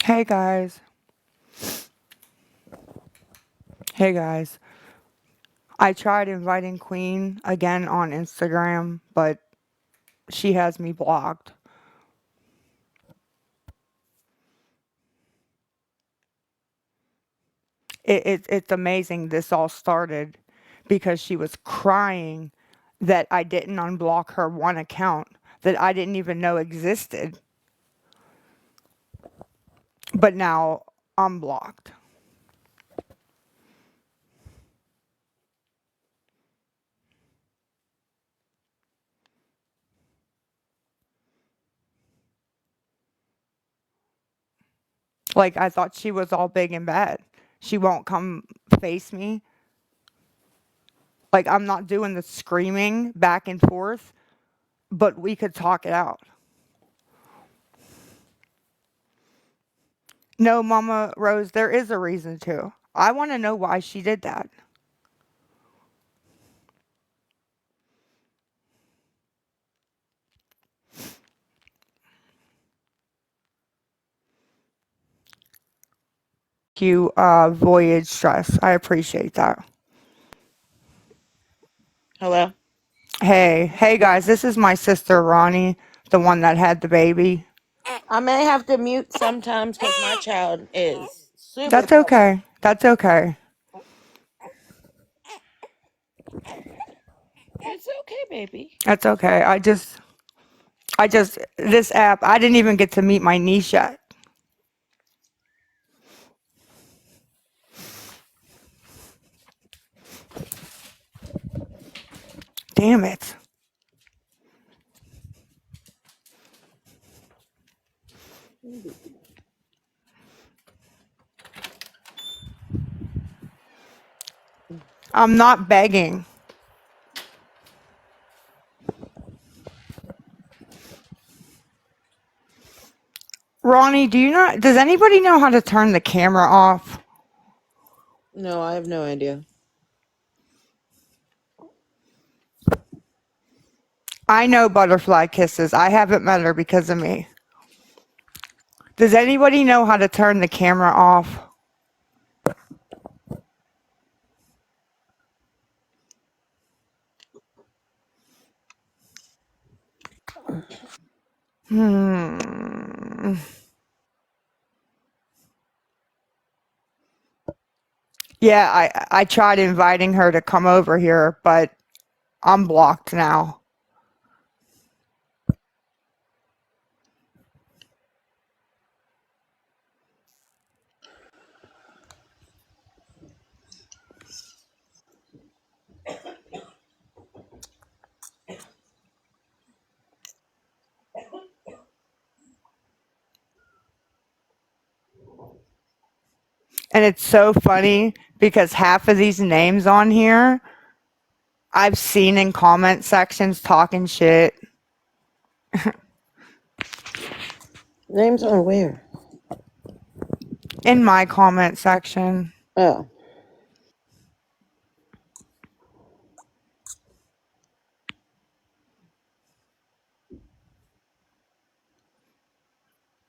Hey guys. Hey guys. I tried inviting Queen again on Instagram, but she has me blocked. It's amazing this all started because she was crying that I didn't unblock her one account that I didn't even know existed. But now I'm blocked. Like I thought she was all big and bad. She won't come face me. Like I'm not doing the screaming back and forth, but we could talk it out. No, Mama Rose, there is a reason to. I want to know why she did that. You, Voyage Stress. I appreciate that. Hello? Hey guys, this is my sister Ronnie, the one that had the baby. I may have to mute sometimes because my child is super That's fussy. okay. That's okay. It's okay, baby. That's okay. This app, I didn't even get to meet my niece yet. Damn it. I'm not begging. Ronnie, does anybody know how to turn the camera off? No, I have no idea. I know Butterfly Kisses. I haven't met her because of me. Does anybody know how to turn the camera off? Hmm. Yeah, I tried inviting her to come over here, but I'm blocked now. And it's so funny because half of these names on here I've seen in comment sections talking shit. Names on where? In my comment section. Oh.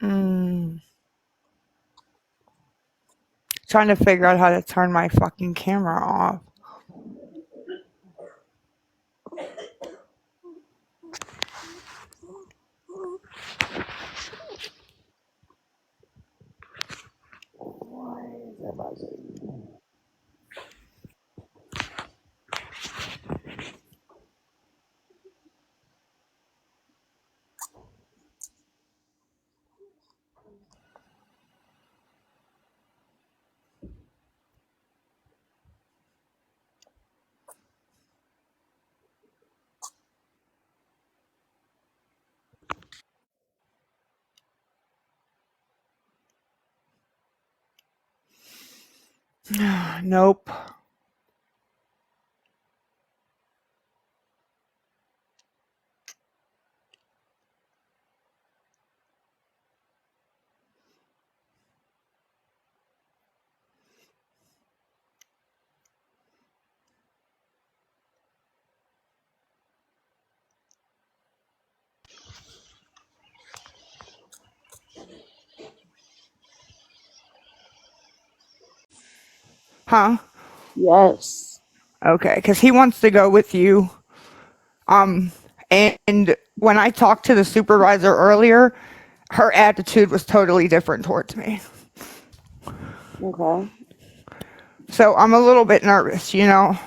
Mm. Trying to figure out how to turn my fucking camera off. Why is that buzzing? Nope. Huh? Yes. Okay, because he wants to go with you. Um, and when I talked to the supervisor earlier, her attitude was totally different towards me. Okay. So I'm a little bit nervous, you know.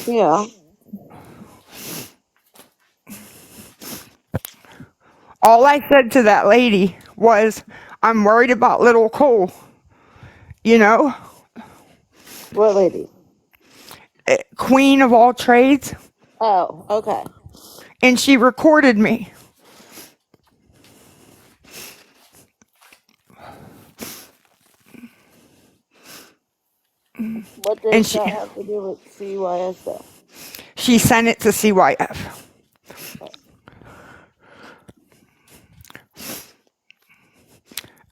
Yeah. All I said to that lady was, I'm worried about little Cole, you know, What lady? queen of all trades. Oh, okay. And she recorded me. What And does that have to do with CYS though? she sent it to CYF.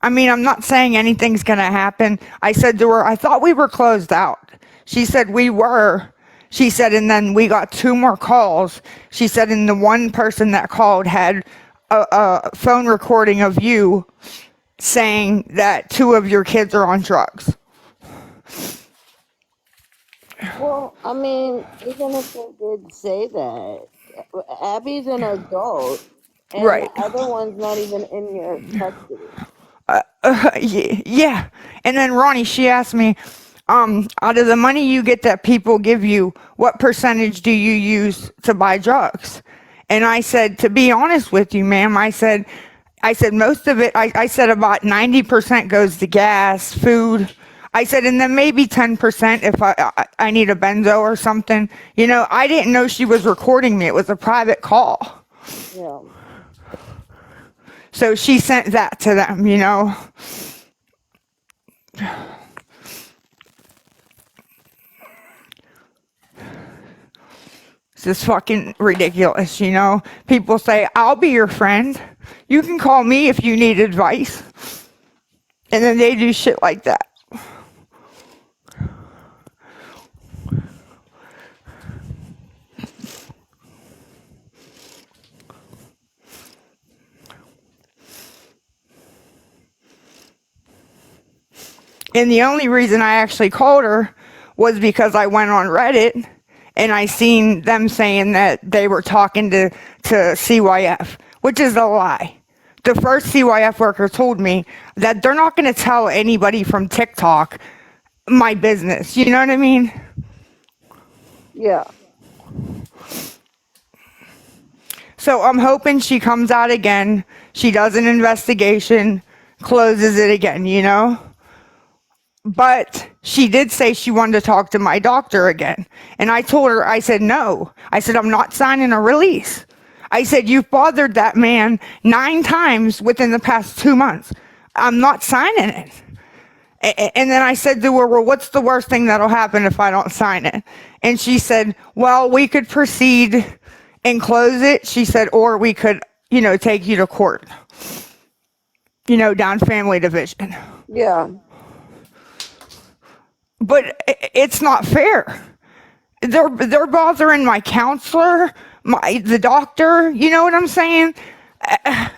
I mean, I'm not saying anything's going to happen. I said to her, I thought we were closed out. She said, we were. She said, and then we got 2 more calls. She said, and the one person that called had a phone recording of you saying that 2 of your kids are on drugs. Well, I mean, even if they did say that, Abby's an adult, and the Right. other one's not even in your custody. Yeah. And then Ronnie, she asked me, out of the money you get that people give you, what percentage do you use to buy drugs? And I said, to be honest with you, ma'am, I said most of it, I said about 90% goes to gas, food. I said, and then maybe 10% if I need a benzo or something. You know, I didn't know she was recording me. It was a private call. Yeah. So she sent that to them, you know. It's just fucking ridiculous, you know? People say, I'll be your friend. You can call me if you need advice. And then they do shit like that. And the only reason I actually called her was because I went on Reddit and I seen them saying that they were talking to CYF, which is a lie. The first CYF worker told me that they're not going to tell anybody from TikTok my business. You know what I mean? Yeah. So I'm hoping she comes out again. She does an investigation, closes it again, you know? But she did say she wanted to talk to my doctor again. And I told her, I said, no. I said, I'm not signing a release. I said, you've bothered that man 9 times within the past 2 months. I'm not signing it. And then I said to her, well, what's the worst thing that'll happen if I don't sign it? And she said, well, we could proceed and close it. She said, or we could, you know, take you to court, you know, down family division. Yeah. But it's not fair. They're bothering my counselor, the doctor. You know what I'm saying?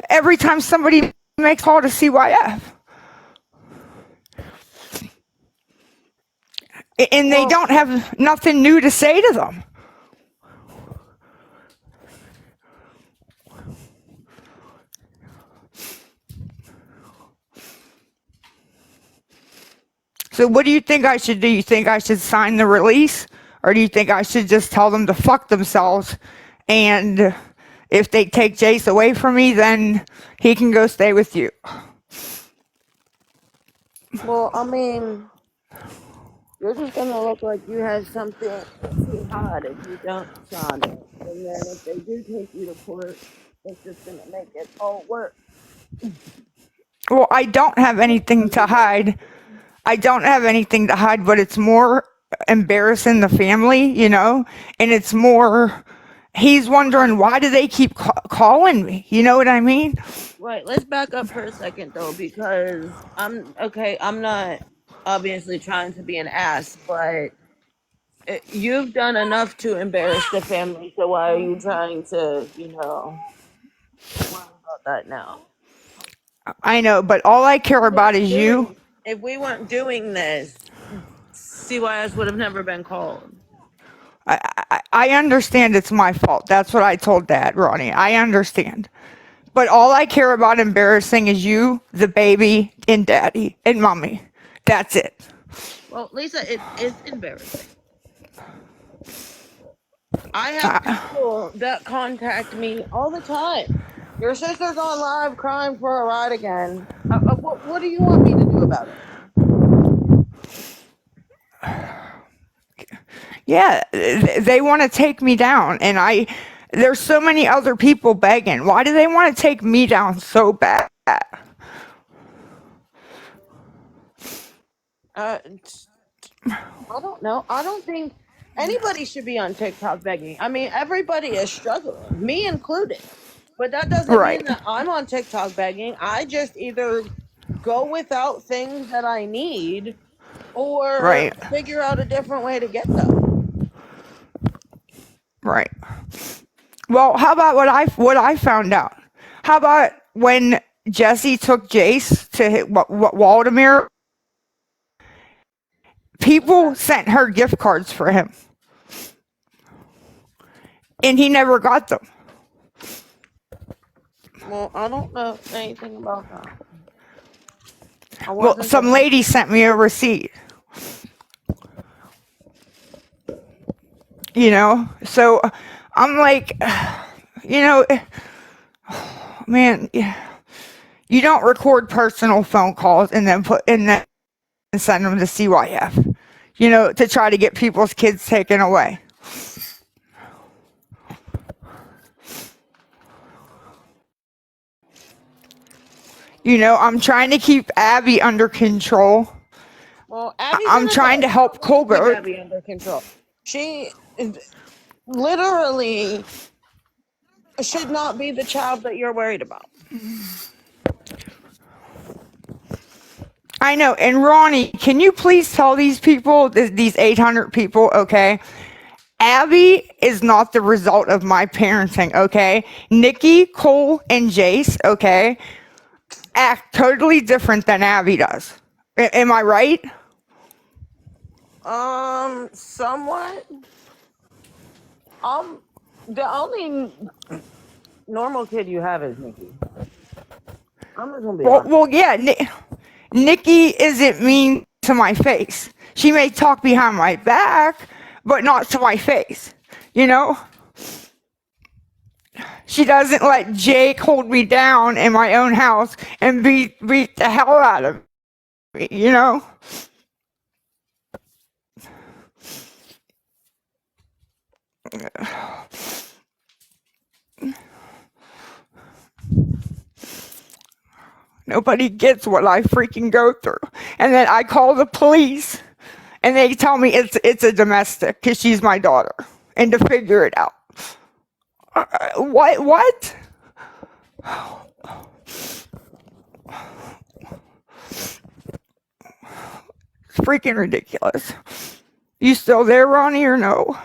Every time somebody makes call to CYF, and they Well, don't have nothing new to say to them. So what do you think I should do? You think I should sign the release? Or do you think I should just tell them to fuck themselves? And if they take Jace away from me, then he can go stay with you. well, I mean, you're just gonna look like you had something to hide if you don't sign it. And then if they do take you to court, it's just gonna make it all worse. Well, I don't have anything to hide. I don't have anything to hide, but it's more embarrassing the family, you know? And it's more, he's wondering, why do they keep calling me? You know what I mean? Right, let's back up for a second though, because I'm not obviously trying to be an ass, but you've done enough to embarrass the family, so why are you trying to, worry about that now? I know, but all I care about is you. If we weren't doing this, CYS would have never been called. I understand it's my fault. That's what I told Dad, Ronnie. I understand. But all I care about embarrassing is you, the baby, and Daddy, and Mommy. That's it. Well, Lisa, it is embarrassing. I have Uh, people that contact me all the time. Your sister's on live crying for a ride again. What do you want me to do about it? yeah, they want to take me down, and there's so many other people begging. Why do they want to take me down so bad? Uh, I don't know. I don't think anybody should be on TikTok begging. I mean, everybody is struggling, me included. But that doesn't mean Right, that I'm on TikTok begging. I just either go without things that I need or right, figure out a different way to get them. right. Well, how about what I found out? How about when Jesse took Jace to hit Waldemar? People sent her gift cards for him, and he never got them. Well, I don't know anything about that. I Well, wasn't some there. lady sent me a receipt. So I'm like, man, you don't record personal phone calls and then send them to CYF, to try to get people's kids taken away. I'm trying to keep Abby under control. Well, Abby's I'm an trying to adult. You help don't need to keep Colbert. Abby under control. She literally should not be the child that you're worried about. I know. And Ronnie, can you please tell these people, these 800 people, okay? Abby is not the result of my parenting, okay? Nikki, Cole, and Jace, okay, act totally different than Abby does. Am I right? Somewhat. The only normal kid you have is Nikki. I'm just gonna be honest. Well, yeah. Nikki isn't mean to my face. She may talk behind my back, but not to my face. You know? She doesn't let Jake hold me down in my own house and beat the hell out of me, Nobody gets what I freaking go through. And then I call the police and they tell me it's a domestic because she's my daughter and to figure it out. What? It's freaking ridiculous. You still there, Ronnie, or no?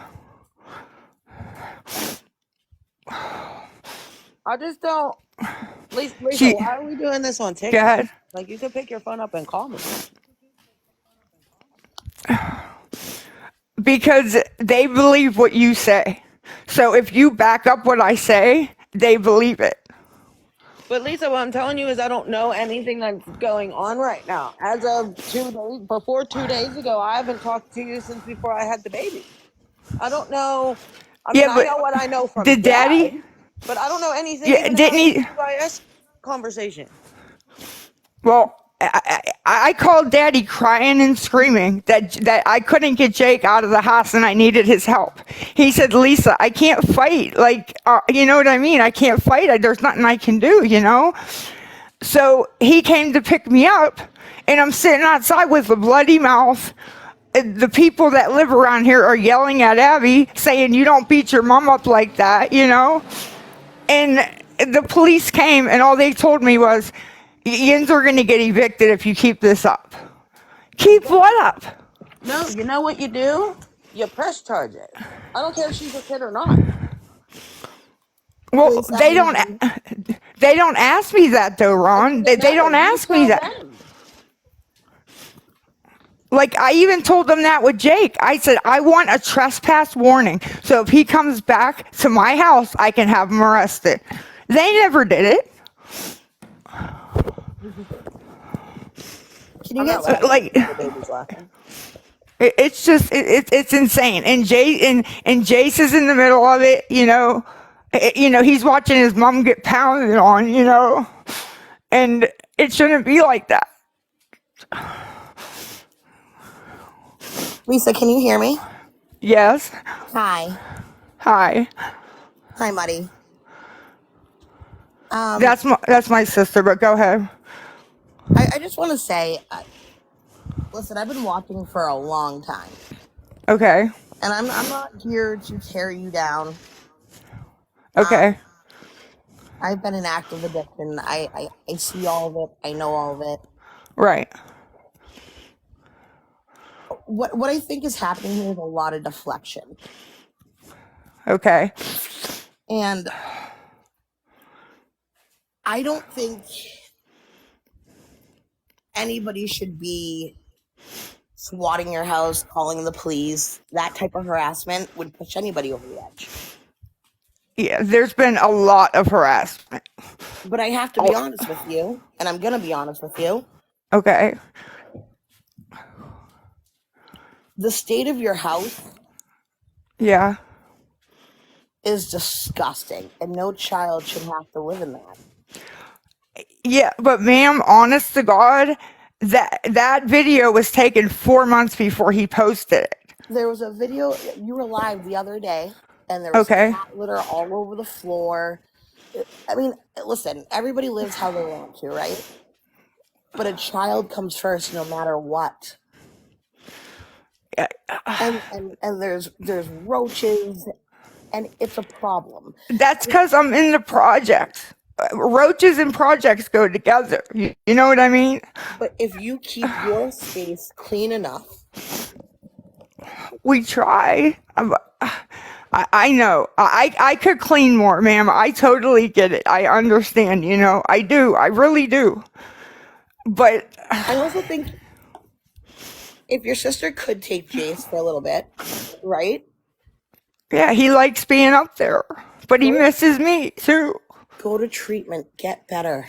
I just don't. Lisa, why are we doing this on Go TikTok? ahead. Like, you could pick your phone up and call me. Because they believe what you say. So if you back up what I say, they believe it. But Lisa, what I'm telling you is I don't know anything that's going on right now. As of 2 days ago, I haven't talked to you since before I had the baby. I don't know. I mean, Yeah, I but know what I know from did Dad, Daddy? but I don't know anything Yeah, even didn't about the he? CYS conversation. Well, I called Daddy crying and screaming that I couldn't get Jake out of the house and I needed his help. He said, Lisa, I can't fight. Like, you know what I mean? I can't fight. There's nothing I can do. So he came to pick me up, and I'm sitting outside with a bloody mouth. The people that live around here are yelling at Abby, saying, you don't beat your mom up like that. And the police came, and all they told me was, Yins are going to get evicted if you keep this up. Keep what up? No, you know what you do? You press charge it. I don't care if she's a kid or not. Well, It's that easy. they don't ask me that though, It Ron. doesn't They matter. don't You ask me tell that. them. Like, I even told them that with Jake. I said, I want a trespass warning. So if he comes back to my house, I can have him arrested. They never did it. Can you I'm get not laughing. Like, The baby's laughing. it's just, it's insane. And Jace is in the middle of it, you know. He's watching his mom get pounded on, you know. And it shouldn't be like that. Lisa, can you hear me? Yes. Hi. Hi. Hi, Muddy. That's my sister, but go ahead. I just want to say, listen, I've been watching for a long time, Okay. and I'm not here to tear you down. Okay. I've been in active addiction. I see all of it. I know all of it. Right. What I think is happening here is a lot of deflection, Okay. and I don't think anybody should be swatting your house, calling the police. That type of harassment would push anybody over the edge. Yeah, there's been a lot of harassment. But I have to be honest with you, and I'm going to be honest with you. Okay. The state of your house Yeah. is disgusting, and no child should have to live in that. Yeah, but ma'am, honest to God, that video was taken 4 months before he posted it. There was a video, you were live the other day, and there was Okay. cat litter all over the floor. I mean, listen, everybody lives how they want to, right? But a child comes first no matter what. And there's roaches, and it's a problem. That's because I'm in the projects. Roaches and projects go together. You know what I mean? But if you keep your space clean enough, We try. I know. I could clean more, ma'am. I totally get it. I understand, you know. I do. I really do. But I also think if your sister could take Jace for a little bit, right? yeah, he likes being up there. But he misses me too. Go to treatment, get better.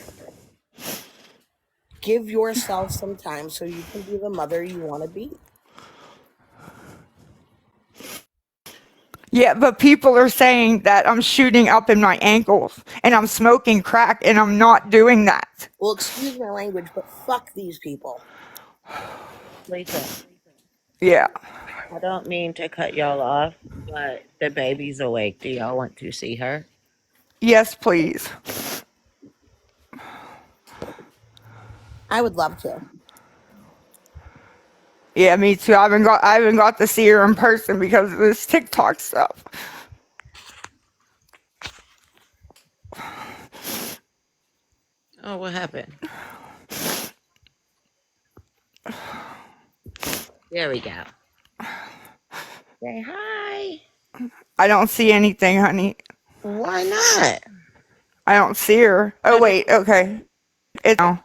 Give yourself some time so you can be the mother you want to be. Yeah, but people are saying that I'm shooting up in my ankles and I'm smoking crack and I'm not doing that. Well, excuse my language, but fuck these people. Lisa, Yeah. I don't mean to cut y'all off, but the baby's awake. Do y'all want to see her? Yes, please. I would love to. Yeah, me too. I haven't got to see her in person because of this TikTok stuff. Oh, what happened? There we go. Say hi. I don't see anything, honey. Why not? I don't see her. Oh wait, okay. It's now.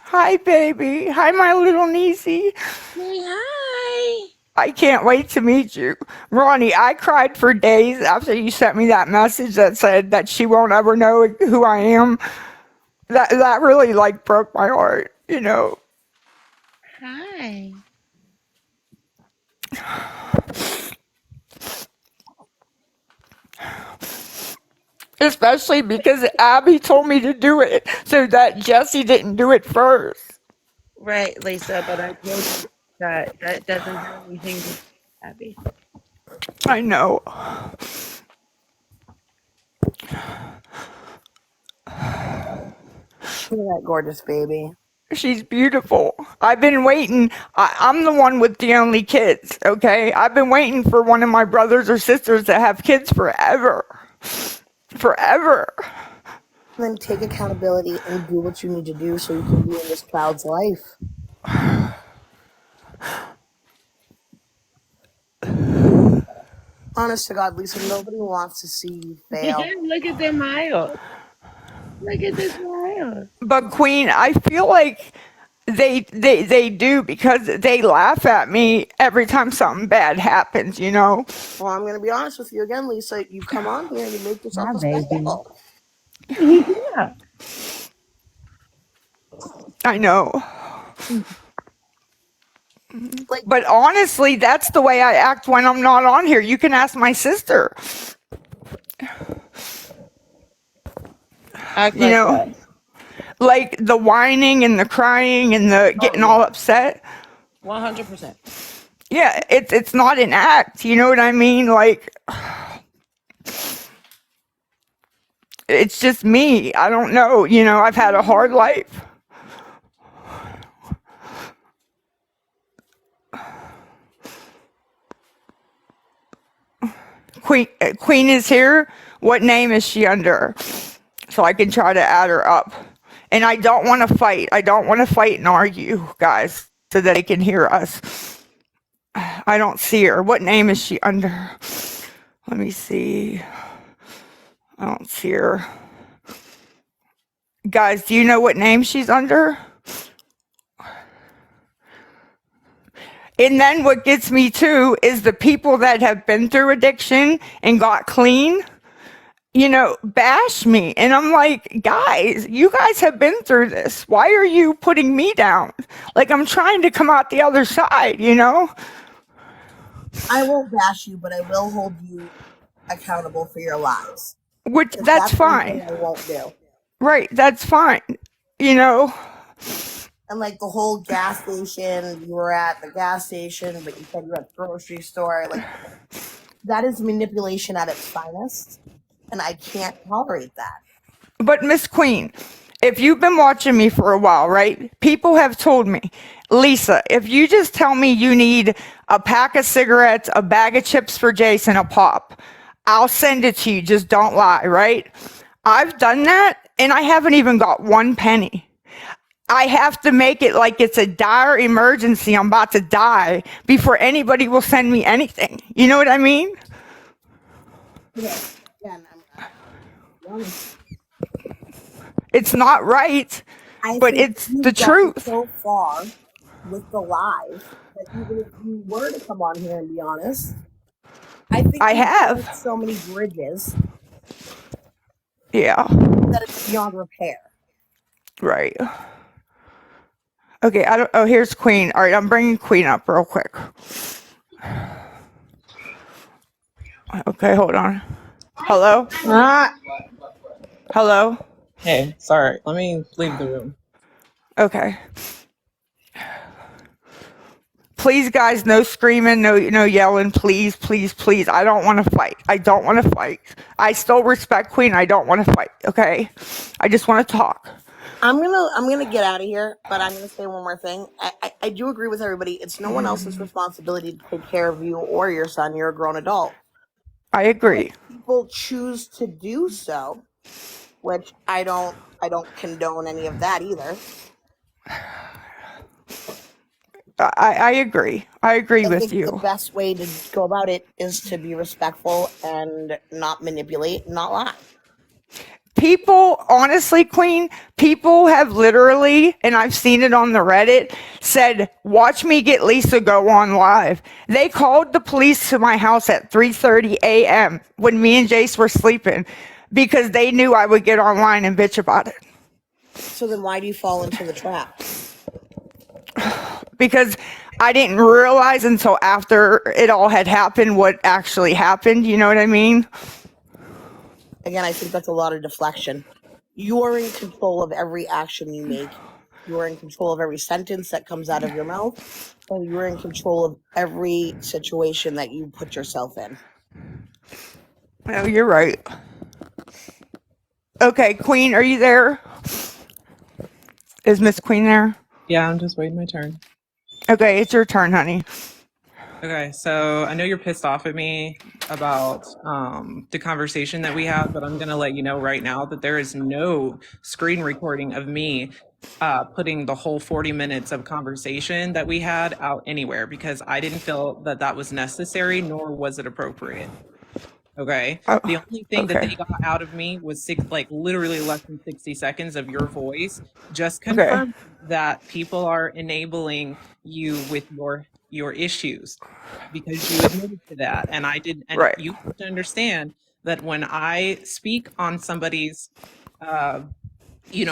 Hi, baby. Hi, my little niecey. Say hi. I can't wait to meet you. Ronnie, I cried for days after you sent me that message that said that she won't ever know who I am. That really like broke my heart, you know. Hi. Especially because Abby told me to do it so that Jesse didn't do it first. Right, Lisa, but I told you that doesn't have anything to do with Abby. I know. Look at that gorgeous baby. She's beautiful. I've been waiting. I'm the one with the only kids, okay? I've been waiting for one of my brothers or sisters to have kids forever. Forever. And then take accountability and do what you need to do so you can be in this child's life. Honest to God, Lisa, nobody wants to see you fail. Look at them miles. Look at this smile. But Queen, I feel like They do, because they laugh at me every time something bad happens, you know? Well, I'm going to be honest with you again, Lisa. You come on here and you make yourself My a baby. spectacle. Yeah. I know. Like, But honestly, that's the way I act when I'm not on here. You can ask my sister, Act you like know? what? Like the whining and the crying and the Oh getting all yeah. upset. 100%. Yeah, it's not an act, you know what I mean? Like, it's just me. I don't know, you know, I've had a hard life. Queen is here. What name is she under? So I can try to add her up. And I don't want to fight. I don't want to fight and argue, guys, so that they can hear us. I don't see her. What name is she under? Let me see. I don't see her. Guys, do you know what name she's under? And then what gets me too is the people that have been through addiction and got clean, you know, bash me. And I'm like, guys, you guys have been through this. Why are you putting me down? Like, I'm trying to come out the other side, you know? I won't bash you, but I will hold you accountable for your lies. Which, Because that's that's one thing fine. I won't do. Right, that's fine. You know? And like the whole gas station, you were at the gas station, but you said you were at the grocery store. Like, that is manipulation at its finest. And I can't tolerate that. But Miss Queen, if you've been watching me for a while, right? People have told me, Lisa, if you just tell me you need a pack of cigarettes, a bag of chips for Jason, a pop, I'll send it to you. Just don't lie, right? I've done that and I haven't even got 1 penny. I have to make it like it's a dire emergency. I'm about to die before anybody will send me anything. You know what I mean? Okay. Again, I'm be honest. It's not right, I but think it's the you've gotten truth. so far with the lies that even if you were to come on here and be honest, I think I you've have. burned so many bridges Yeah, that it's beyond repair. right. Okay, I don't. Oh, here's Queen. All right, I'm bringing Queen up real quick. Okay, hold on. Hello? Ah. Hello? Hey, sorry. Let me leave the room. Okay. Please, guys, no screaming, no yelling. Please, please, please. I don't want to fight. I don't want to fight. I still respect Queen. I don't want to fight. Okay. I just want to talk. I'm gonna get out of here, but I'm gonna say one more thing. I do agree with everybody. It's no one else's responsibility to take care of you or your son. You're a grown adult. I But agree. people choose to do so, which I don't condone any of that either. I agree. I agree I with think the you. best way to go about it is to be respectful and not manipulate, not lie. People, honestly, Queen, people have literally, and I've seen it on the Reddit, said, watch me get Lisa go on live. They called the police to my house at 3:30 a.m. when me and Jace were sleeping because they knew I would get online and bitch about it. So then why do you fall into the trap? Because I didn't realize until after it all had happened what actually happened. You know what I mean? Again, I think that's a lot of deflection. You are in control of every action you make. You are in control of every sentence that comes out of your mouth. And you are in control of every situation that you put yourself in. Oh, you're right. Okay, Queen, are you there? Is Miss Queen there? Yeah, I'm just waiting my turn. Okay, it's your turn, honey. Okay, so I know you're pissed off at me about the conversation that we had, but I'm gonna let you know right now that there is no screen recording of me putting the whole 40 minutes of conversation that we had out anywhere because I didn't feel that that was necessary, nor was it appropriate. Okay. Oh, The only thing that okay. they got out of me was like literally less than 60 seconds of your voice, just Okay. confirming that people are enabling you with your issues because you admitted to that. And I did, and Right. you have to understand that when I speak on somebody's uh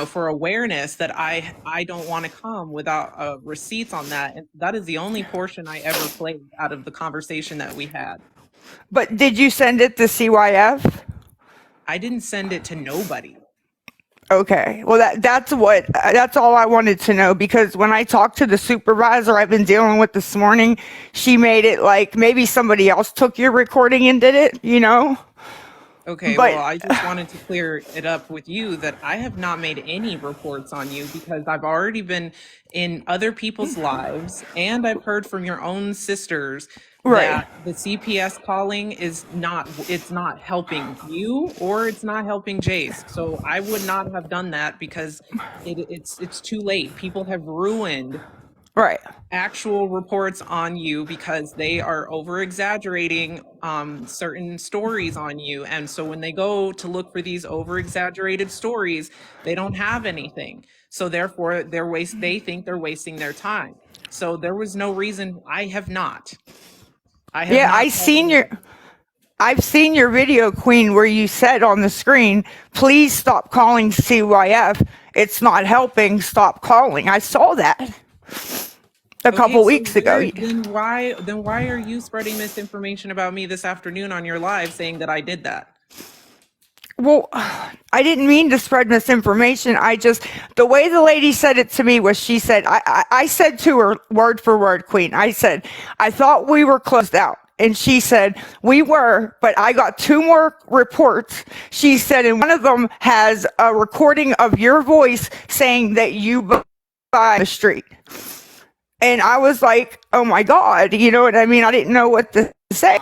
for awareness, that I don't want to come without receipts on that. And that is the only portion I ever played out of the conversation that we had. But did you send it to CYF? I didn't send it to nobody. Okay. Well, that's all I wanted to know, because when I talked to the supervisor I've been dealing with this morning, she made it like maybe somebody else took your recording and did it, you know? Okay, well, But I just wanted to clear it up with you that I have not made any reports on you because I've already been in other people's lives, and I've heard from your own sisters right. that the CPS calling it's not helping you or it's not helping Jace. So I would not have done that because it's too late. People have ruined Right. actual reports on you because they are over exaggerating certain stories on you. And so when they go to look for these over exaggerated stories, they don't have anything. So therefore they think they're wasting their time. So there was no reason. I have Yeah, not called anybody. I've seen your video, Queen, where you said on the screen, please stop calling CYF. It's not helping. Stop calling. I saw that a Okay, couple so weeks ago. why are you spreading misinformation about me this afternoon on your live saying that I did that? Well, I didn't mean to spread misinformation. The way the lady said it to me was, she said, I said to her word for word, Queen, I said, I thought we were closed out. And she said, we were, but I got 2 more reports. She said, and one of them has a recording of your voice saying that you by the street. And I was like, oh my God, you know what I mean? I didn't know what to say.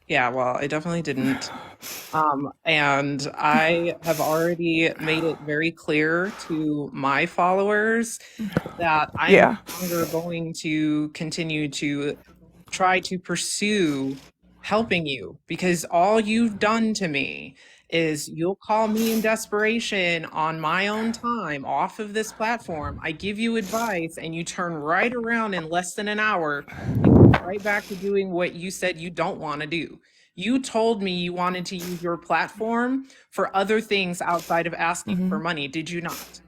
Yeah, well, I definitely didn't. And I have already made it very clear to my followers that I am no Yeah. longer going to continue to try to pursue helping you because all you've done to me is you'll call me in desperation on my own time off of this platform. I give you advice and you turn right around in less than an hour and go right back to doing what you said you don't want to do. You told me you wanted to use your platform for other things outside of asking for money, did you not?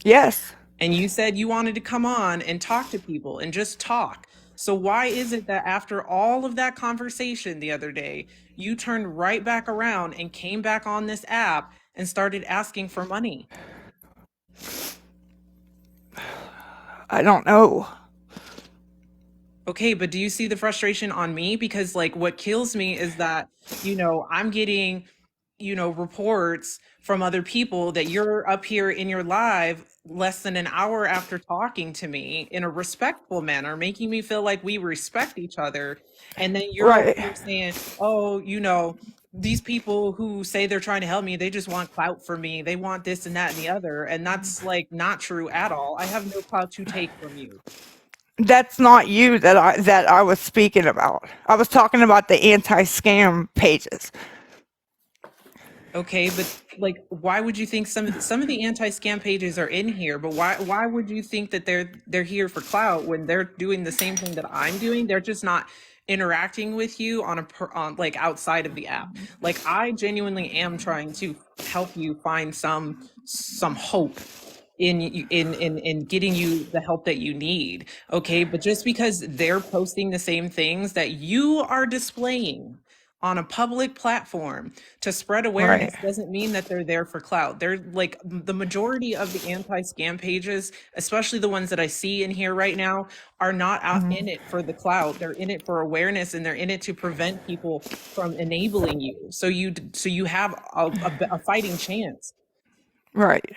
Yes. And you said you wanted to come on and talk to people and just talk. So why is it that after all of that conversation the other day, you turned right back around and came back on this app and started asking for money? I don't know. Okay, but do you see the frustration on me? Because like what kills me is that, I'm getting, reports from other people that you're up here in your live less than an hour after talking to me in a respectful manner, making me feel like we respect each other. And then you're over Right. here saying, oh, these people who say they're trying to help me, they just want clout for me. They want this and that and the other. And that's like not true at all. I have no clout to take from you. That's not you that I was speaking about. I was talking about the anti-scam pages. Okay, but like, why would you think some of the anti-scam pages are in here? But why would you think that they're here for clout when they're doing the same thing that I'm doing? They're just not interacting with you on like outside of the app. Like I genuinely am trying to help you find some hope in getting you the help that you need. Okay, but just because they're posting the same things that you are displaying on a public platform to spread Right. awareness doesn't mean that they're there for clout. They're like the majority of the anti-scam pages, especially the ones that I see in here right now, are not out in it for the clout. They're in it for awareness and they're in it to prevent people from enabling you. So you have a fighting chance. Right.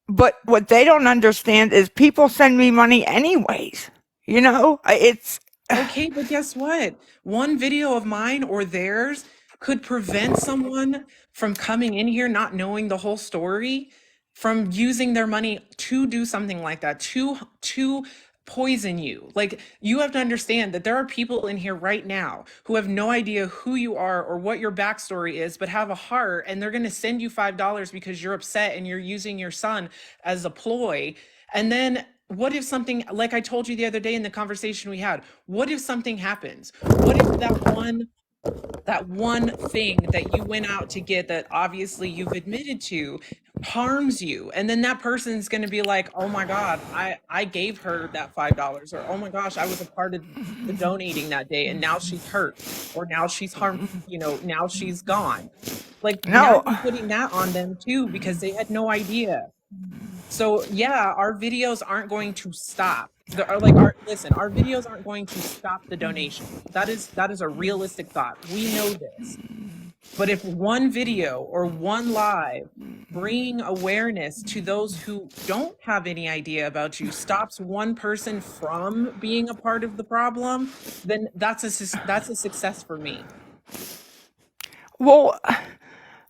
But what they don't understand is people send me money anyways. You know, it's Okay, but guess what? One video of mine or theirs could prevent someone from coming in here not knowing the whole story, from using their money to do something like that, to poison you. Like, you have to understand that there are people in here right now who have no idea who you are or what your backstory is, but have a heart, and they're going to send you $5 because you're upset and you're using your son as a ploy. And then what if something, like I told you the other day in the conversation we had, what if something happens? What if that one thing that you went out to get that obviously you've admitted to harms you, and then that person's going to be like, oh my god, I gave her that $5, or oh my gosh, I was a part of the donating that day, and now she's hurt, or now she's harmed, now she's gone. Like, now No. you're putting that on them too because they had no idea. So yeah, our videos aren't going to stop. Listen, our videos aren't going to stop the donation. That is a realistic thought. We know this. But if one video or one live bringing awareness to those who don't have any idea about you stops one person from being a part of the problem, then that's a success for me. Well,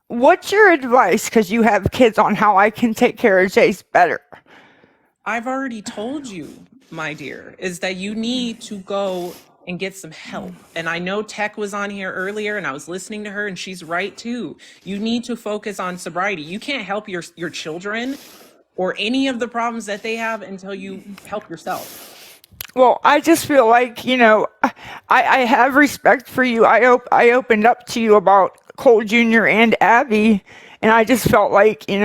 what's your advice? Because you have kids, on how I can take care of Jace better. I've already told you, my dear, is that you need to go and get some help. And I know Tech was on here earlier, and I was listening to her, and she's right too. You need to focus on sobriety. You can't help your children or any of the problems that they have until you help yourself. Well, I just feel like, I have respect for you. I opened up to you about Cole Jr. and Abby, and I just felt like, and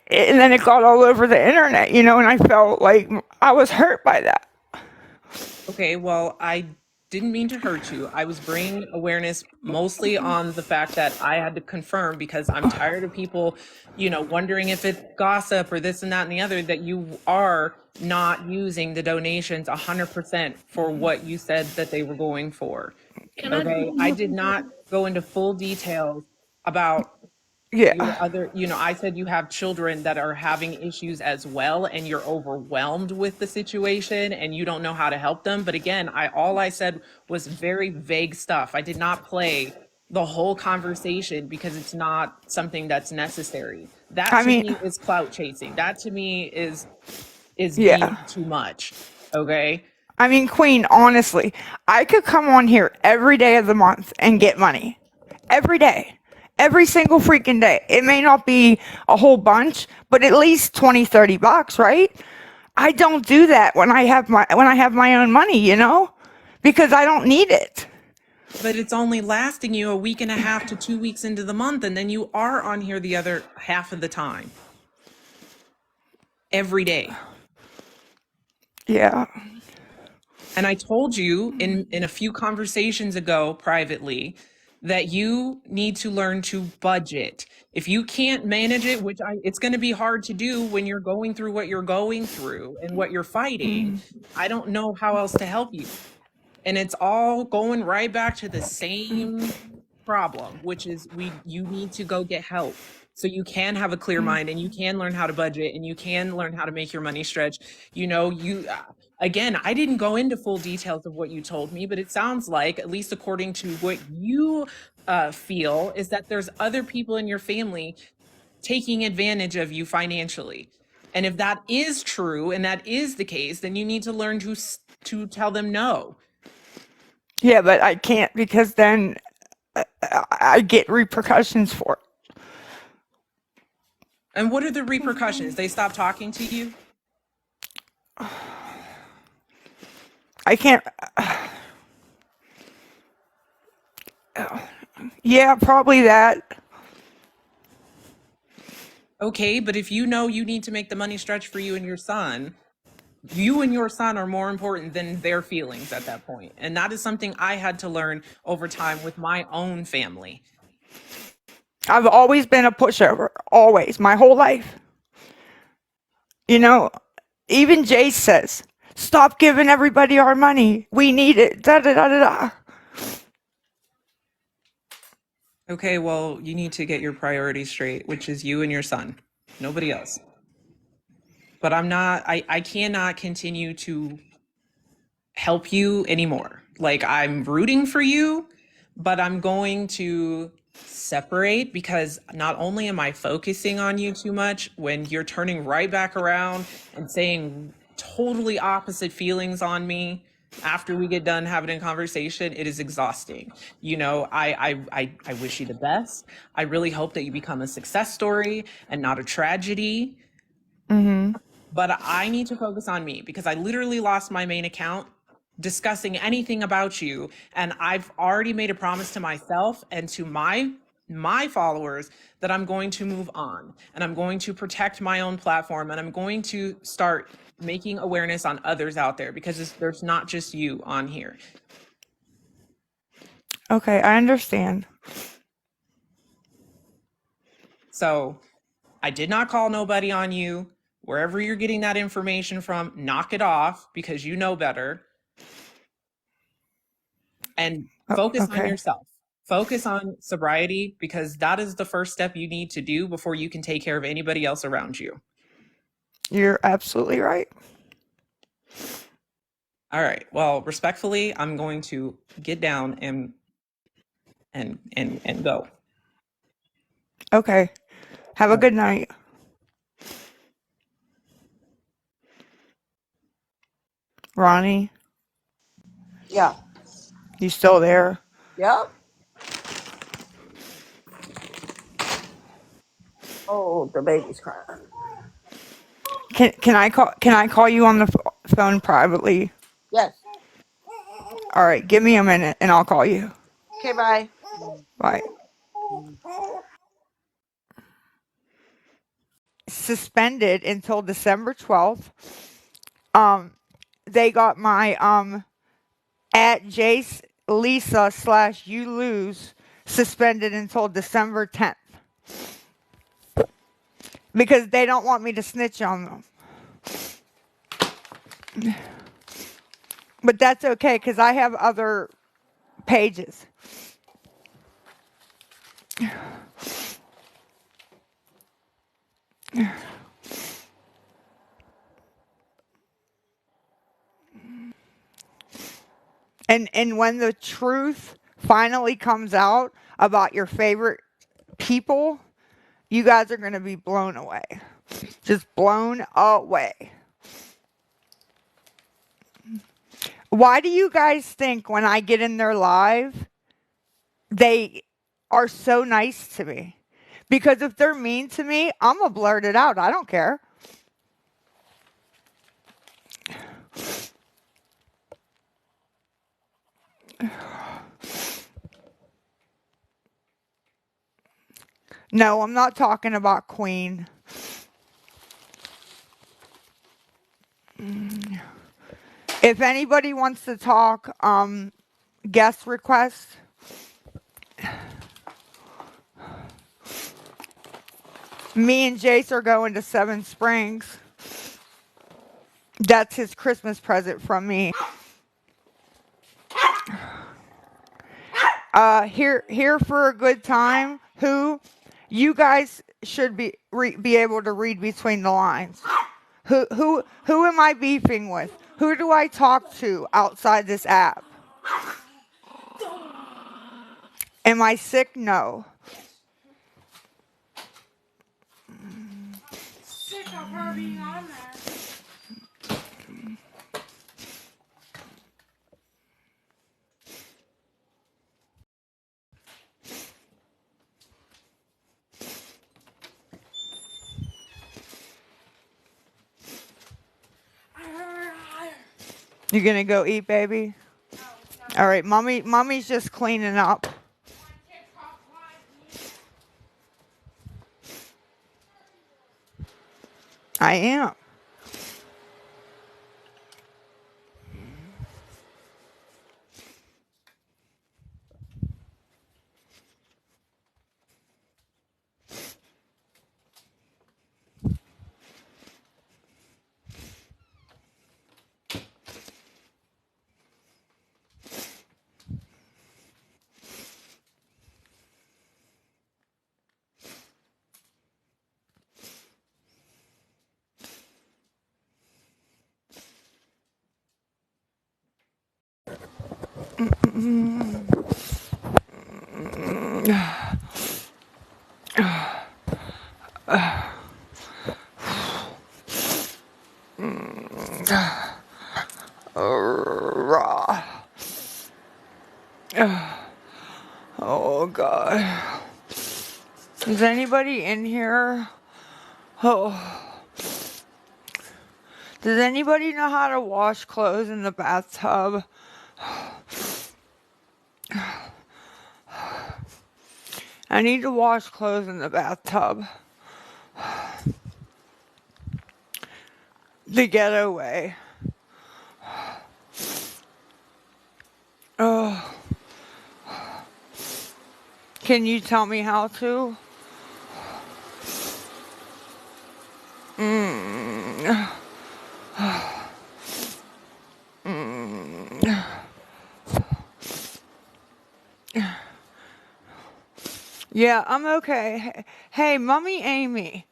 then it got all over the internet, and I felt like I was hurt by that. Okay, well, I didn't mean to hurt you. I was bringing awareness mostly on the fact that I had to confirm, because I'm tired of people, wondering if it's gossip or this and that and the other, that you are not using the donations 100% for what you said that they were going for. Okay, I did not go into full details about your Yeah. other, I said you have children that are having issues as well, and you're overwhelmed with the situation and you don't know how to help them. But again, all I said was very vague stuff. I did not play the whole conversation because it's not something that's necessary. That I to mean, me is clout chasing. That to me is being yeah. too much. Okay. I mean, Queen, honestly, I could come on here every day of the month and get money. Every day. Every single freaking day. It may not be a whole bunch, but at least 20, $30, right? I don't do that when I have my own money, because I don't need it. But it's only lasting you a week and a half to 2 weeks into the month, and then you are on here the other half of the time. Every day. Yeah. And I told you in a few conversations ago privately that you need to learn to budget. If you can't manage it, it's going to be hard to do when you're going through what you're going through and what you're fighting, I don't know how else to help you. And it's all going right back to the same problem, which is you need to go get help so you can have a clear mind, and you can learn how to budget, and you can learn how to make your money stretch. Again, I didn't go into full details of what you told me, but it sounds like, at least according to what you feel, is that there's other people in your family taking advantage of you financially. And if that is true and that is the case, then you need to learn to tell them no. Yeah, but I can't, because then I get repercussions for it. And what are the repercussions? They stop talking to you? I can't. Yeah, probably that. Okay, but if you know you need to make the money stretch for you and your son are more important than their feelings at that point. And that is something I had to learn over time with my own family. I've always been a pushover. Always. My whole life. Even Jace says, stop giving everybody our money. We need it. Da da da da da. Okay, well, you need to get your priorities straight, which is you and your son, nobody else. But I cannot continue to help you anymore. Like, I'm rooting for you, but I'm going to separate, because not only am I focusing on you too much when you're turning right back around and saying totally opposite feelings on me after we get done having a conversation. It is exhausting. You know, I wish you the best. I really hope that you become a success story and not a tragedy. But I need to focus on me because I literally lost my main account discussing anything about you, and I've already made a promise to myself and to my followers that I'm going to move on and I'm going to protect my own platform and I'm going to start making awareness on others out there because there's not just you on here. Okay, I understand. So I did not call nobody on you. Wherever you're getting that information from, knock it off because you know better. And focus on Okay. yourself. Focus on sobriety because that is the first step you need to do before you can take care of anybody else around you. You're absolutely right. All right. Well, respectfully, I'm going to get down and go. Okay. Have a good night. Ronnie, Yeah. you still there? Yep. Oh, the baby's crying. Can I call you on the phone privately? Yes. All right, give me a minute and I'll call you. Okay, bye. Bye. Suspended until December 12th. They got my at Jace Lisa / you lose suspended until December 10th because they don't want me to snitch on them. But that's okay because I have other pages. And when the truth finally comes out about your favorite people, you guys are going to be blown away. Just blown away. Why do you guys think when I get in their live, they are so nice to me? Because if they're mean to me, I'm going to blurt it out. I don't care. No, I'm not talking about Queen. If anybody wants to talk, guest request. Me and Jace are going to Seven Springs. That's his Christmas present from me. Here for a good time. Who? You guys should be able to read between the lines. Who am I beefing with? Who do I talk to outside this app? Am I sick? No. Sick of her being on there. You gonna go eat, baby? All right, mommy's just cleaning up. I am. Is anybody in here? Oh. Does anybody know how to wash clothes in the bathtub? I need to wash clothes in the bathtub. The ghetto way. Oh. Can you tell me how to? Yeah, I'm okay. Hey, Mommy Amy.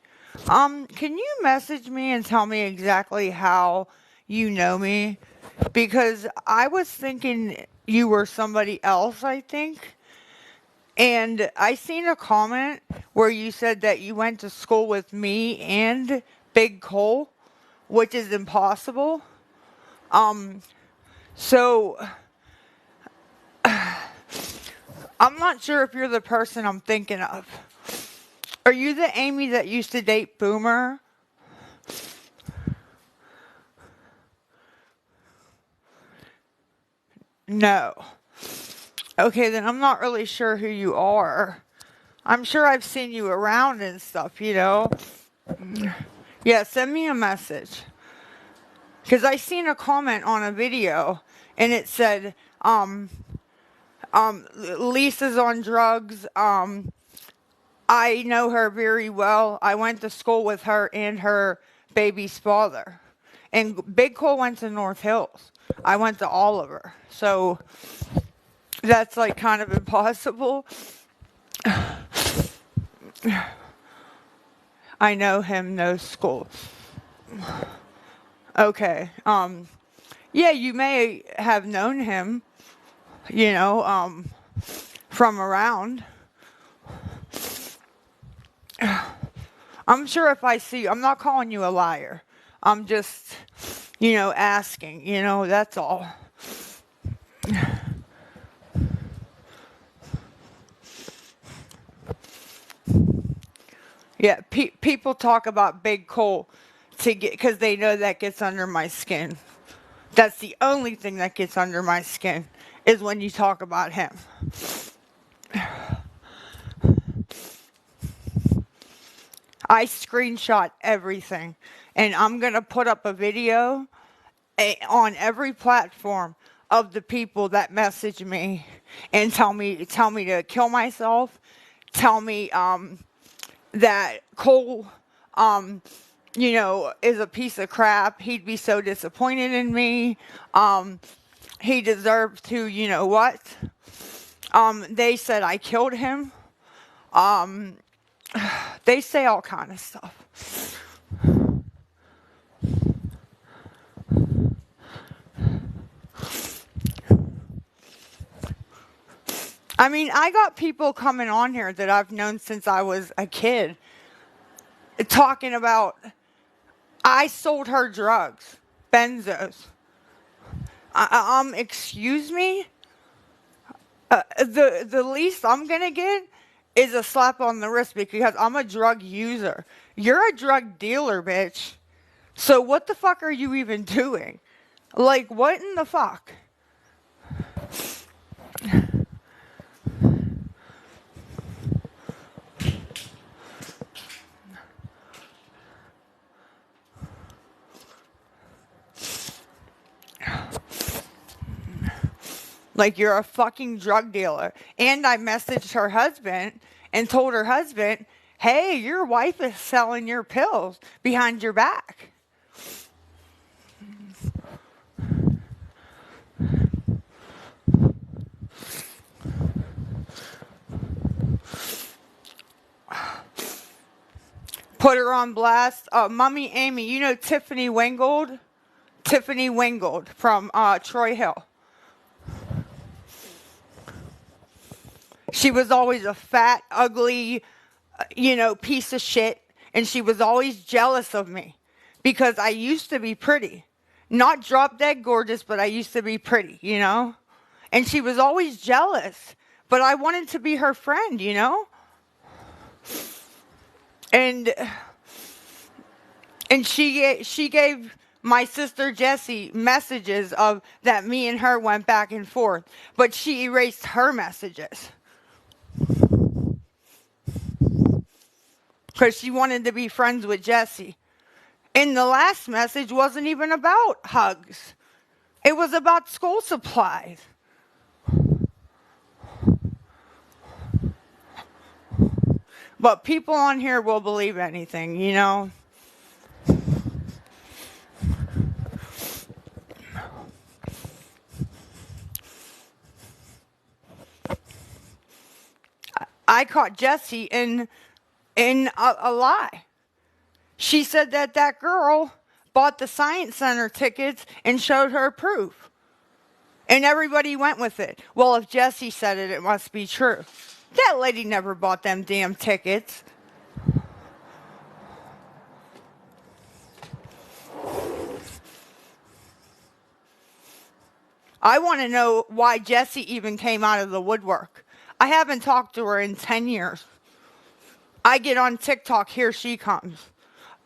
Can you message me and tell me exactly how you know me? Because I was thinking you were somebody else, I think. And I seen a comment where you said that you went to school with me and Big Cole, which is impossible. So I'm not sure if you're the person I'm thinking of. Are you the Amy that used to date Boomer? No. Okay, then I'm not really sure who you are. I'm sure I've seen you around and stuff, you know? Yeah, send me a message. Because I seen a comment on a video and it said, Lisa's on drugs. I know her very well. I went to school with her and her baby's father. And Big Cole went to North Hills. I went to Oliver. So that's like kind of impossible. I know him, no school. Okay. Yeah, you may have known him, you know, from around. I'm sure if I see you, I'm not calling you a liar. I'm just, you know, asking, you know, that's all. Yeah, people talk about Big Cole to get, because they know that gets under my skin. That's the only thing that gets under my skin is when you talk about him. I screenshot everything, and I'm going to put up a video on every platform of the people that message me and tell me to kill myself, tell me that Cole you know, is a piece of crap. He'd be so disappointed in me. He deserved to, you know what? They said I killed him. They say all kind of stuff. I mean, I got people coming on here that I've known since I was a kid talking about I sold her drugs, benzos. Excuse me? The least I'm gonna get is a slap on the wrist because I'm a drug user. You're a drug dealer, bitch. So what the fuck are you even doing? Like, what in the fuck? Like, you're a fucking drug dealer. And I messaged her husband and told her husband, hey, your wife is selling your pills behind your back. Put her on blast. Mommy Amy, you know Tiffany Wingold? Tiffany Wingold from Troy Hill. She was always a fat, ugly, you know, piece of shit. And she was always jealous of me because I used to be pretty. Not drop dead gorgeous, but I used to be pretty, you know? And she was always jealous. But I wanted to be her friend, you know? And she gave my sister Jessie messages of that me and her went back and forth, but she erased her messages because she wanted to be friends with Jessie. And the last message wasn't even about hugs. It was about school supplies. But people on here will believe anything, you know? I caught Jessie in a lie. She said that that girl bought the Science Center tickets and showed her proof. And everybody went with it. Well, if Jessie said it, it must be true. That lady never bought them damn tickets. I want to know why Jessie even came out of the woodwork. I haven't talked to her in 10 years. I get on TikTok, here she comes.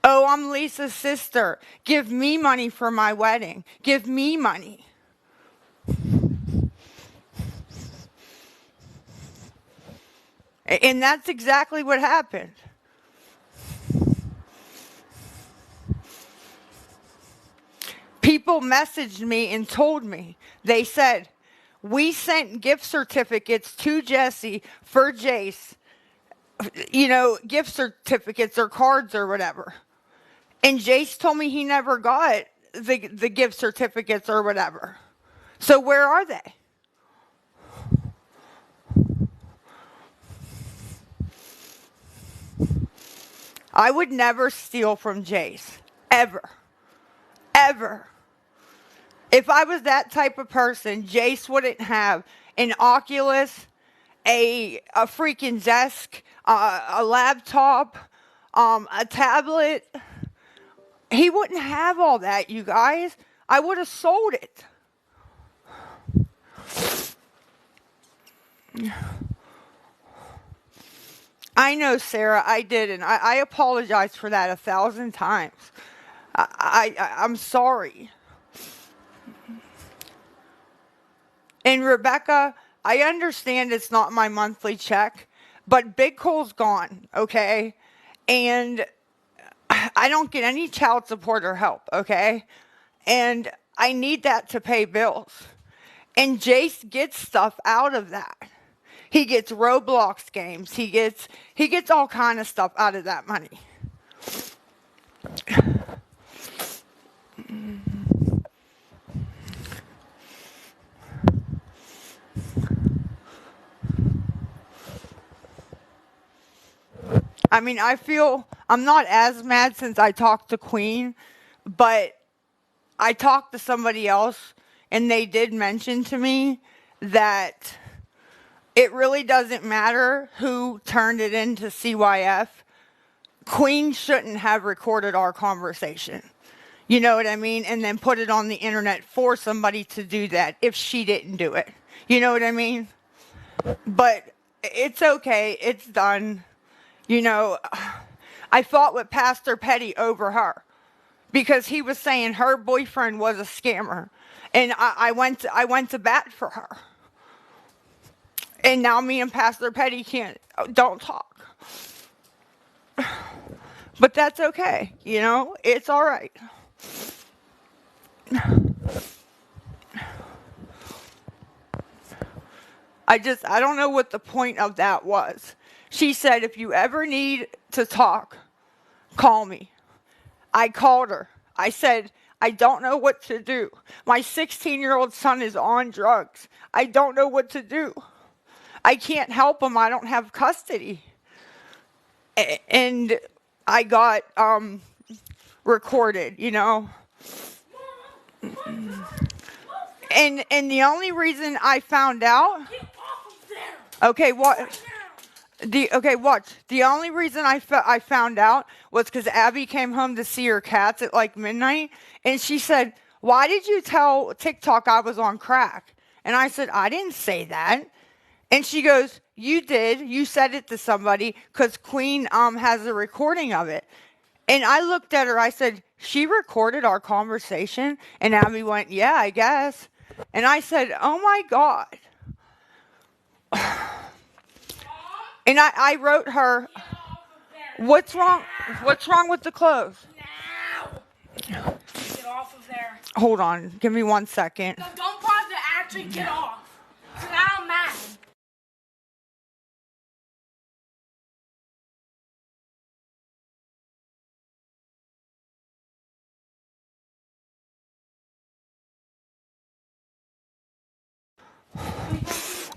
Oh, I'm Lisa's sister. Give me money for my wedding. Give me money. And that's exactly what happened. People messaged me and told me, they said, we sent gift certificates to Jessie for Jace, you know, gift certificates or cards or whatever. And Jace told me he never got the gift certificates or whatever. So where are they? I would never steal from Jace. Ever. Ever. If I was that type of person, Jace wouldn't have an Oculus, a freaking desk, a laptop, a tablet. He wouldn't have all that, you guys. I would have sold it. I know, Sarah, I didn't. I apologize for that 1,000 times. I'm sorry. And Rebecca, I understand it's not my monthly check, but Big Cole's gone, okay? And I don't get any child support or help, okay? And I need that to pay bills. And Jace gets stuff out of that. He gets Roblox games. He gets all kind of stuff out of that money. I mean, I feel I'm not as mad since I talked to Queen, but I talked to somebody else and they did mention to me that it really doesn't matter who turned it into CYF. Queen shouldn't have recorded our conversation. You know what I mean? And then put it on the internet for somebody to do that if she didn't do it. You know what I mean? But it's okay. It's done. You know, I fought with Pastor Petty over her because he was saying her boyfriend was a scammer. And I went to bat for her. And now me and Pastor Petty don't talk. But that's okay, you know? It's all right. I don't know what the point of that was. She said, if you ever need to talk, call me. I called her. I said, I don't know what to do. My 16-year-old son is on drugs. I don't know what to do. I can't help him. I don't have custody. And I got recorded, you know. And the only reason I found out. Okay, what? Watch. The only reason I found out was because Abby came home to see her cats at like midnight, and she said, "Why did you tell TikTok I was on crack?" And I said, "I didn't say that." And she goes, You did. You said it to somebody because Queen has a recording of it. And I looked at her. I said, she recorded our conversation? And Abby went, yeah, I guess. And I said, oh my God. And I wrote her, Get off of there. what's wrong? What's wrong with the clothes? Now. Get off of there. Hold on. Give me 1 second. No, don't pause it. Actually, get off. So now I'm mad.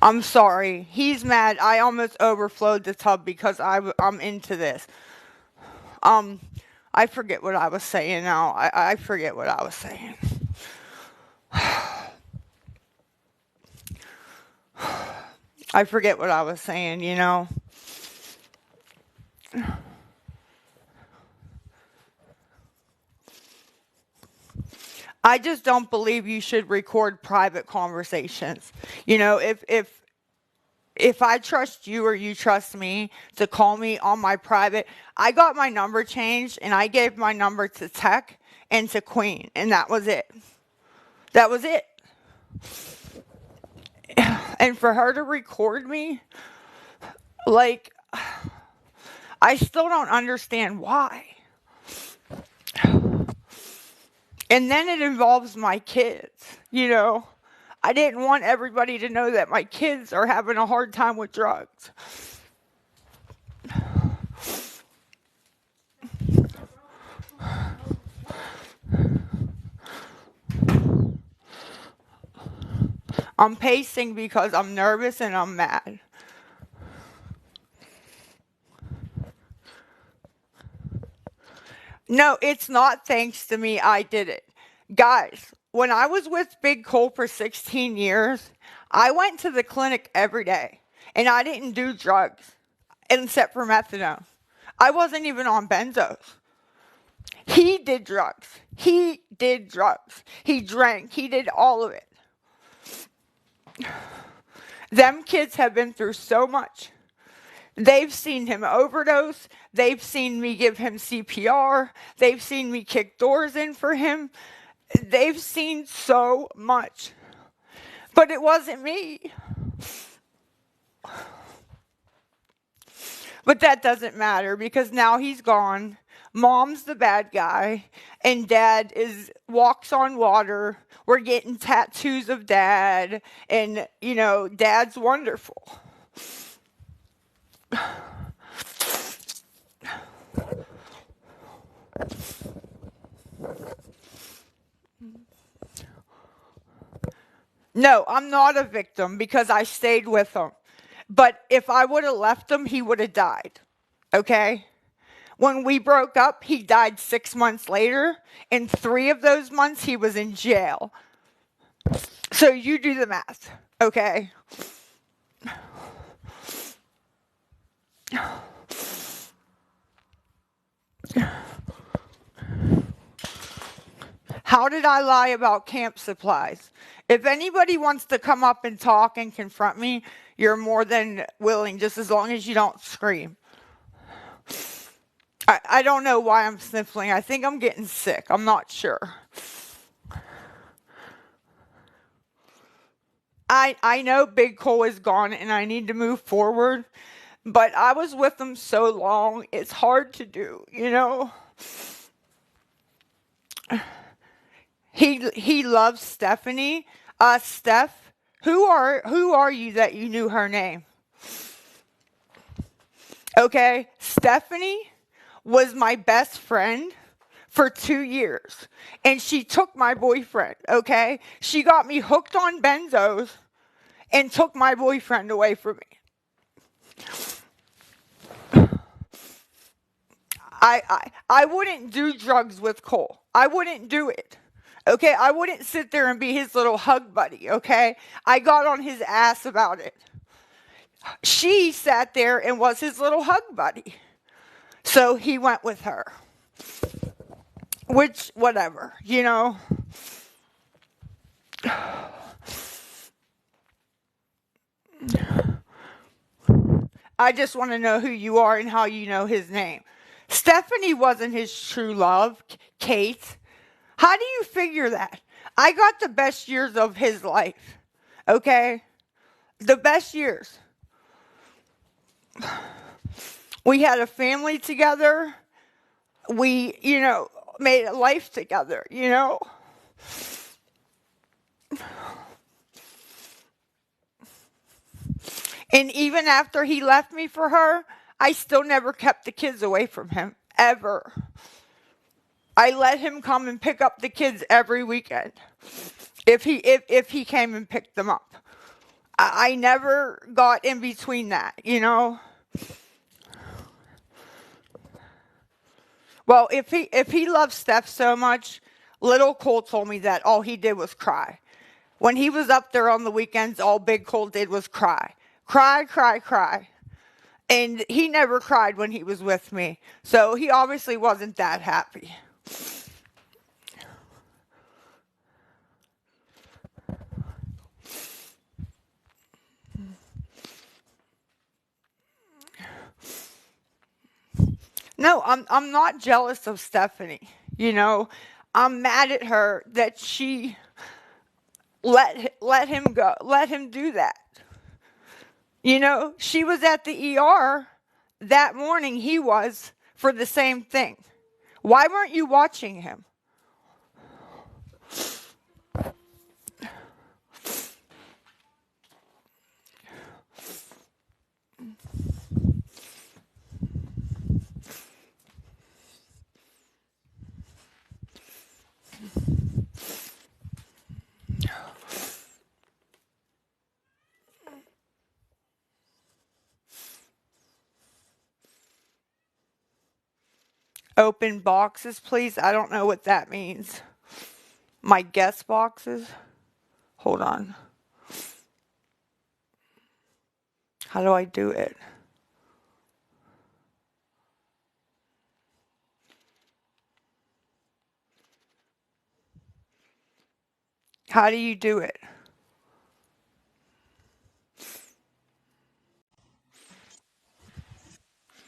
I'm sorry. He's mad. I almost overflowed the tub because I'm into this. I forget what I was saying now. I forget what I was saying. I forget what I was saying, you know. I just don't believe you should record private conversations. You know, if I trust you or you trust me to call me on my private, I got my number changed and I gave my number to Tech and to Queen, and that was it. That was it. And for her to record me, like, I still don't understand why. And then it involves my kids, you know. I didn't want everybody to know that my kids are having a hard time with drugs. I'm pacing because I'm nervous and I'm mad. No, it's not thanks to me. I did it. Guys, when I was with Big Cole for 16 years, I went to the clinic every day and I didn't do drugs except for methadone. I wasn't even on benzos. He did drugs. He did drugs. He drank. He did all of it. Them kids have been through so much. They've seen him overdose. They've seen me give him CPR. They've seen me kick doors in for him. They've seen so much. But it wasn't me. But that doesn't matter because now he's gone. Mom's the bad guy and Dad walks on water. We're getting tattoos of Dad and you know, Dad's wonderful. No, I'm not a victim because I stayed with him. But if I would have left him, he would have died. Okay? When we broke up, he died 6 months later. In 3 of those months, he was in jail. So you do the math. Okay? How did I lie about camp supplies? If anybody wants to come up and talk and confront me, you're more than willing, just as long as you don't scream. I don't know why I'm sniffling. I think I'm getting sick. I'm not sure. I know Big Cole is gone and I need to move forward, but I was with him so long, it's hard to do, you know? He loves Stephanie. Steph, who are you that you knew her name? Okay, Stephanie was my best friend for 2 years. And she took my boyfriend, okay? She got me hooked on benzos and took my boyfriend away from me. I wouldn't do drugs with Cole. I wouldn't do it. Okay, I wouldn't sit there and be his little hug buddy, okay? I got on his ass about it. She sat there and was his little hug buddy. So he went with her. Which, whatever, you know. I just want to know who you are and how you know his name. Stephanie wasn't his true love, Kate. How do you figure that? I got the best years of his life. Okay? The best years. We had a family together. We, made a life together. And even after he left me for her, I still never kept the kids away from him. Ever. I let him come and pick up the kids every weekend. If he came and picked them up. I never got in between that. Well, if he loved Steph so much, little Cole told me that all he did was cry. When he was up there on the weekends, all Big Cole did was cry. Cry, cry, cry. And he never cried when he was with me. So he obviously wasn't that happy. No, I'm not jealous of Stephanie. I'm mad at her that she let him go, let him do that. She was at the ER that morning. He was for the same thing. Why weren't you watching him? Open boxes, please. I don't know what that means. My guest boxes. Hold on. How do I do it? How do you do it?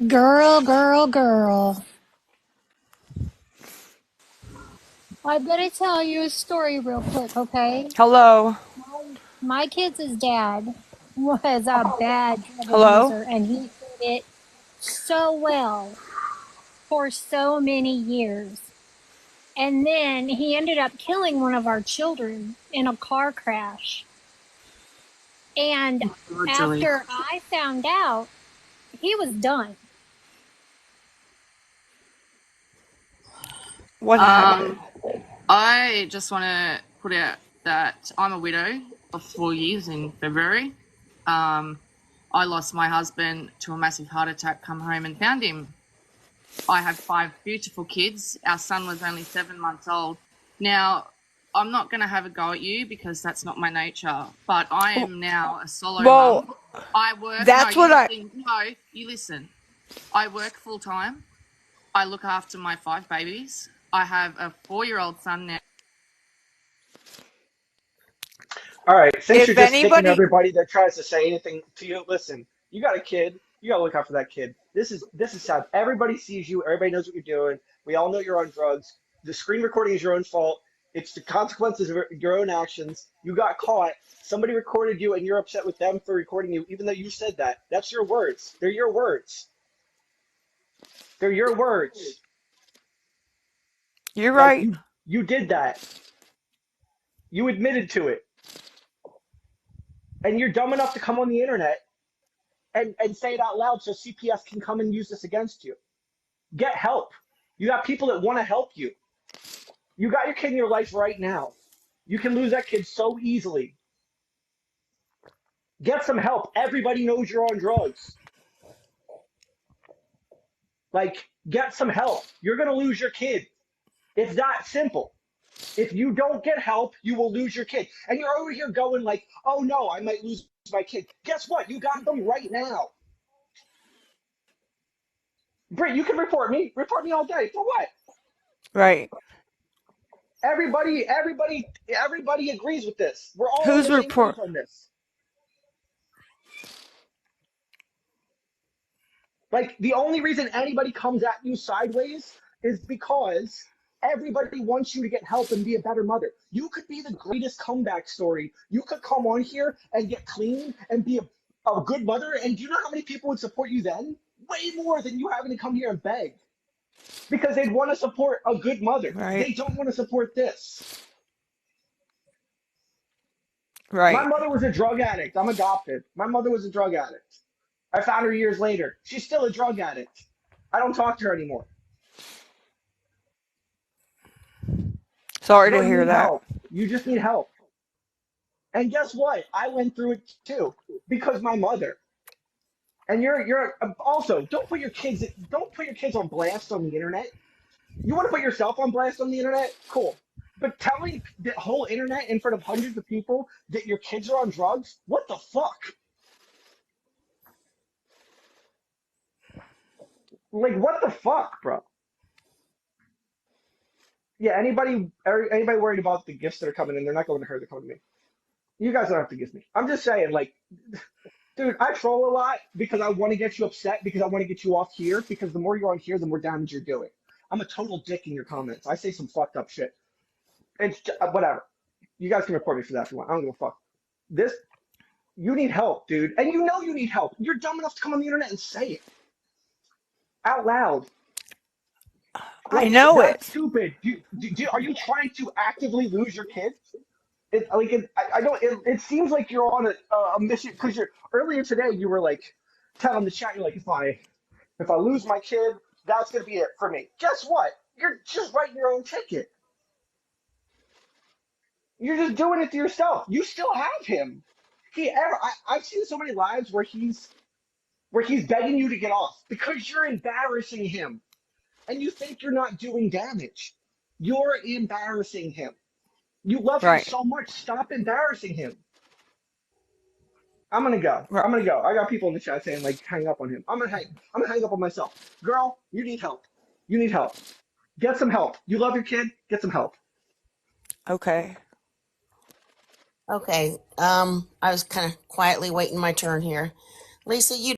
Girl, girl, girl. I better tell you a story real quick, okay? Hello? My kid's dad was a bad drug Hello? abuser, and he did it so well for so many years. And then he ended up killing one of our children in a car crash. And after I found out, he was done. What happened? I just want to put out that I'm a widow of 4 years in February. I lost my husband to a massive heart attack, come home and found him. I have 5 beautiful kids. Our son was only 7 months old. Now, I'm not going to have a go at you because that's not my nature, but I am now a solo Well, mum. I work. that's No, what I. you listen. I work full time. I look after my 5 babies. I have a 4-year-old son now. All right, since If you're just sticking to anybody. everybody that tries to say anything to you, listen. You got a kid. You got to look out for that kid. This is sad. Everybody sees you. Everybody knows what you're doing. We all know you're on drugs. The screen recording is your own fault. It's the consequences of your own actions. You got caught. Somebody recorded you, and you're upset with them for recording you, even though you said that. That's your words. They're your words. They're your words. You're Like right. you did that. You admitted to it, and you're dumb enough to come on the internet and say it out loud so CPS can come and use this against you. Get help. You got people that want to help you. You got your kid in your life right now. You can lose that kid so easily. Get some help. Everybody knows you're on drugs. Like, get some help. You're going to lose your kid. It's that simple. If you don't get help, you will lose your kid. And you're over here going like, oh no, I might lose my kid. Guess what? You got them right now. Britt, you can report me. Report me all day. For what? Right. Everybody agrees with this. We're all on Who's the same page report? on this. Like the only reason anybody comes at you sideways is because everybody wants you to get help and be a better mother. You could be the greatest comeback story. You could come on here and get clean and be a good mother. And do you know how many people would support you then? Way more than you having to come here and beg because they'd want to support a good mother. Right. They don't want to support this. My Right. mother was a drug addict. I'm adopted. My mother was a drug addict. I found her years later. She's still a drug addict. I don't talk to her anymore. Sorry Girl, to you hear need that. help. You just need help. And guess what? I went through it too because my mother. And you're also don't put your kids on blast on the internet. You want to put yourself on blast on the internet? Cool. But telling the whole internet in front of hundreds of people that your kids are on drugs? What the fuck? Like what the fuck, bro? Yeah, anybody worried about the gifts that are coming in, they're not going to her, they're coming to me. You guys don't have to gift me. I'm just saying, like, dude, I troll a lot because I want to get you upset because I want to get you off here because the more you're on here, the more damage you're doing. I'm a total dick in your comments. I say some fucked up shit. It's whatever. You guys can report me for that if you want. I don't give a fuck. This, you need help, dude. And you know you need help. You're dumb enough to come on the internet and say it out loud. I Like, know that's it. stupid. Are you trying to actively lose your kids? I don't. It seems like you're on a mission because you're earlier today. You were like telling the chat, you're like, if I lose my kid, that's gonna be it for me. Guess what? You're just writing your own ticket. You're just doing it to yourself. You still have him. I've seen so many lives where he's begging you to get off because you're embarrassing him and you think you're not doing damage. You're embarrassing him. You love him Right. so much. Stop embarrassing him. I'm gonna go. Right. I'm gonna go. I got people in the chat saying like hang up on him. I'm gonna hang up on myself. Girl, you need help. You need help. Get some help. You love your kid. Get some help. Okay. Okay. I was kind of quietly waiting my turn here. Lisa, you